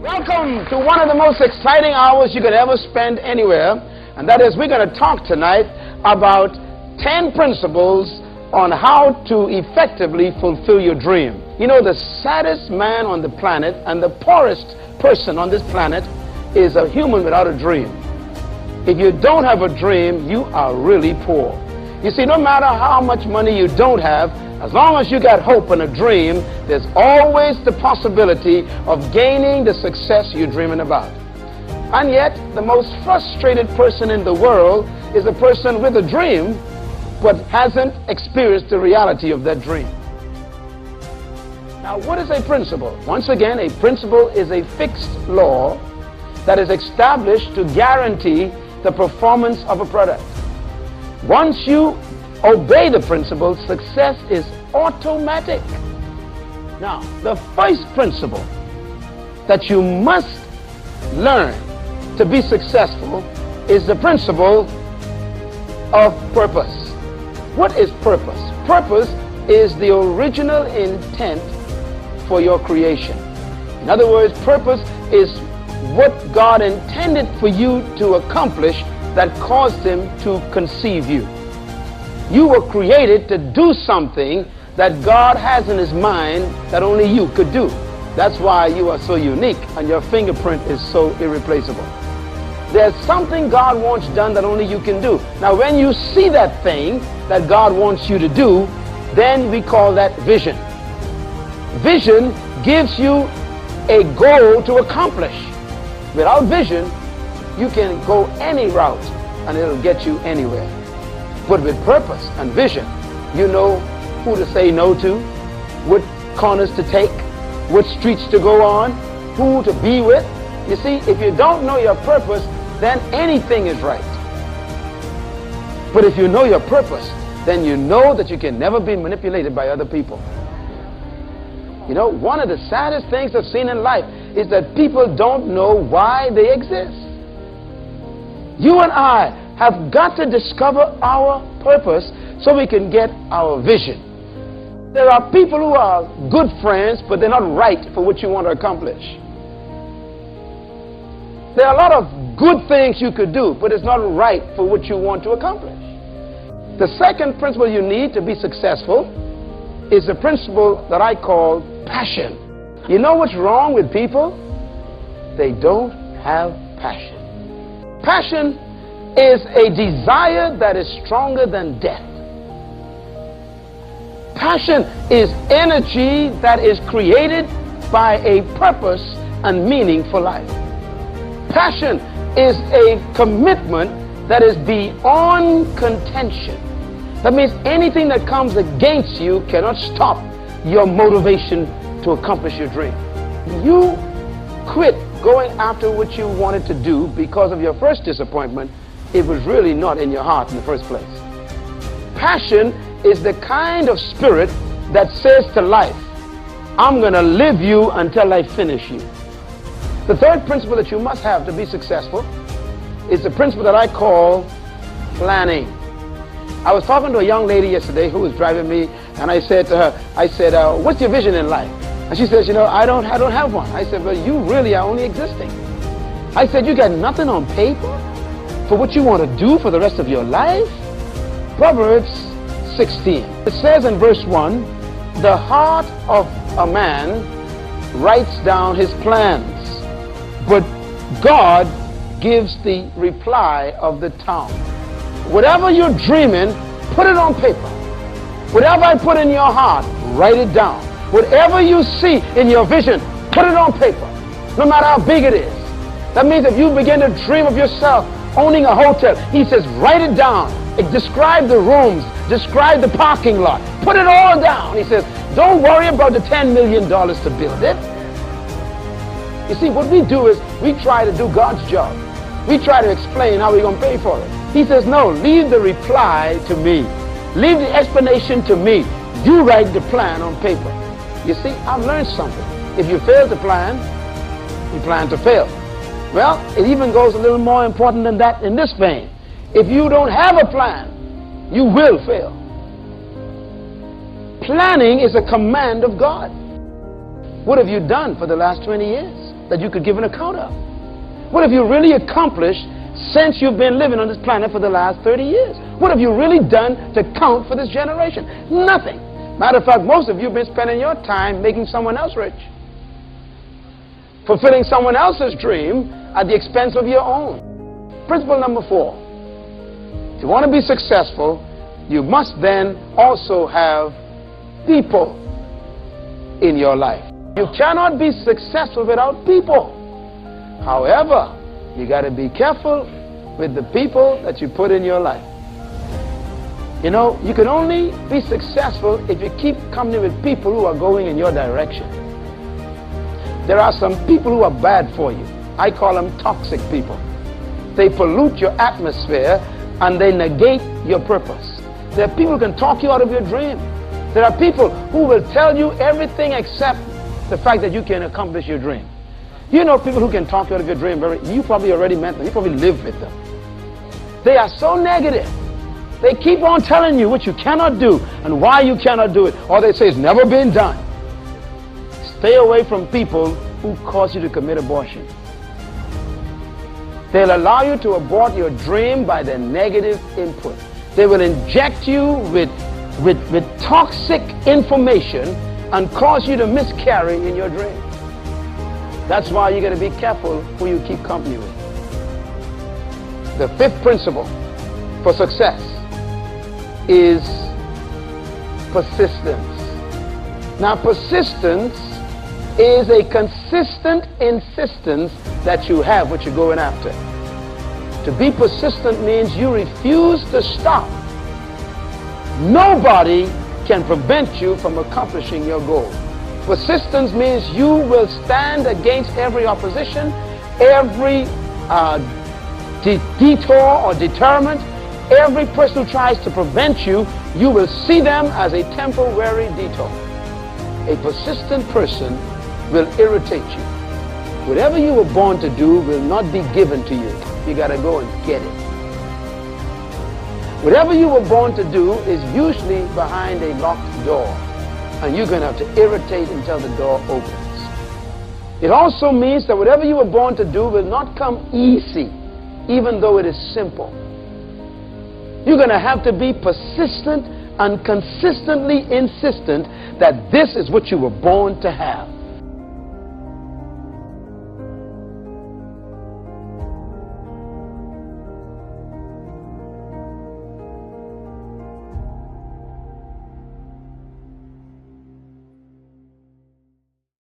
Welcome to one of the most exciting hours you could ever spend anywhere, and that is we're going to talk tonight about 10 principles on how to effectively fulfill your dream. You know, the saddest man on the planet and the poorest person on this planet is a human without a dream. If you don't have a dream, you are really poor. You see, no matter how much money you don't have, as long as you got hope and a dream, there's always the possibility of gaining the success you're dreaming about. And yet, the most frustrated person in the world is a person with a dream, but hasn't experienced the reality of that dream. Now, what is a principle? Once again, a principle is a fixed law that is established to guarantee the performance of a product. Once you obey the principle, success is automatic. Now, the first principle that you must learn to be successful is the principle of purpose. What is purpose? Purpose is the original intent for your creation. In other words, purpose is what God intended for you to accomplish that caused him to conceive you. You were created to do something that God has in his mind that only you could do. That's why you are so unique and your fingerprint is so irreplaceable. There's something God wants done that only you can do. Now, when you see that thing that God wants you to do, then we call that vision. Vision gives you a goal to accomplish. Without vision, you can go any route and it'll get you anywhere. But with purpose and vision, you know who to say no to, what corners to take, what streets to go on, who to be with. You see, if you don't know your purpose, then anything is right. But if you know your purpose, then you know that you can never be manipulated by other people. You know, one of the saddest things I've seen in life is that people don't know why they exist. You and I have got to discover our purpose so we can get our vision. There are people who are good friends, but they're not right for what you want to accomplish. There are a lot of good things you could do, but it's not right for what you want to accomplish. The second principle you need to be successful is the principle that I call passion. You know what's wrong with people? They don't have passion. Passion is a desire that is stronger than death. Passion is energy that is created by a purpose and meaning for life. Passion is a commitment that is beyond contention. That means anything that comes against you cannot stop your motivation to accomplish your dream. You quit going after what you wanted to do because of your first disappointment. It was really not in your heart in the first place. Passion is the kind of spirit that says to life, I'm going to live you until I finish you. The third principle that you must have to be successful is the principle that I call planning. I was talking to a young lady yesterday who was driving me, and I said to her, what's your vision in life? And she says, I don't have one. I said, well, you really are only existing. I said, you got nothing on paper for what you want to do for the rest of your life? Proverbs 16. It says in verse 1, the heart of a man writes down his plans, but God gives the reply of the tongue. Whatever you're dreaming, put it on paper. Whatever I put in your heart, write it down. Whatever you see in your vision, put it on paper, no matter how big it is. That means if you begin to dream of yourself owning a hotel, he says, write it down. Describe the rooms, describe the parking lot, put it all down. He says, don't worry about the $10 million to build it. You see, what we do is we try to do God's job. We try to explain how we're going to pay for it. He says, no, leave the reply to me. Leave the explanation to me. You write the plan on paper. You see, I've learned something. If you fail to plan, you plan to fail. Well, it even goes a little more important than that in this vein. If you don't have a plan, you will fail. Planning is a command of God. What have you done for the last 20 years? that you could give an account of? What have you really accomplished since you've been living on this planet for the last 30 years? What have you really done to count for this generation? Nothing. Matter of fact, most of you have been spending your time making someone else rich, fulfilling someone else's dream at the expense of your own. Principle number 4. If you want to be successful, you must then also have people in your life. You cannot be successful without people. However, you got to be careful with the people that you put in your life. You know, you can only be successful if you keep company with people who are going in your direction. There are some people who are bad for you. I call them toxic people. They pollute your atmosphere and they negate your purpose. There are people who can talk you out of your dream. There are people who will tell you everything except the fact that you can accomplish your dream. You know people who can talk you out of your dream. You probably already met them. You probably live with them. They are so negative. They keep on telling you what you cannot do and why you cannot do it. Or they say it's never been done. Stay away from people who cause you to commit abortion. They'll allow you to abort your dream by their negative input. They will inject you with toxic information and cause you to miscarry in your dream. That's why you got to be careful who you keep company with. The 5th principle for success is persistence. Now, persistence is a consistent insistence that you have what you're going after. To be persistent means you refuse to stop. Nobody can prevent you from accomplishing your goal. Persistence means you will stand against every opposition, every detour or deterrent. Every person who tries to prevent you, you will see them as a temporary detour. A persistent person will irritate you. Whatever you were born to do will not be given to you. You got to go and get it. Whatever you were born to do is usually behind a locked door, and you're going to have to irritate until the door opens. It also means that whatever you were born to do will not come easy, even though it is simple. You're going to have to be persistent and consistently insistent that this is what you were born to have.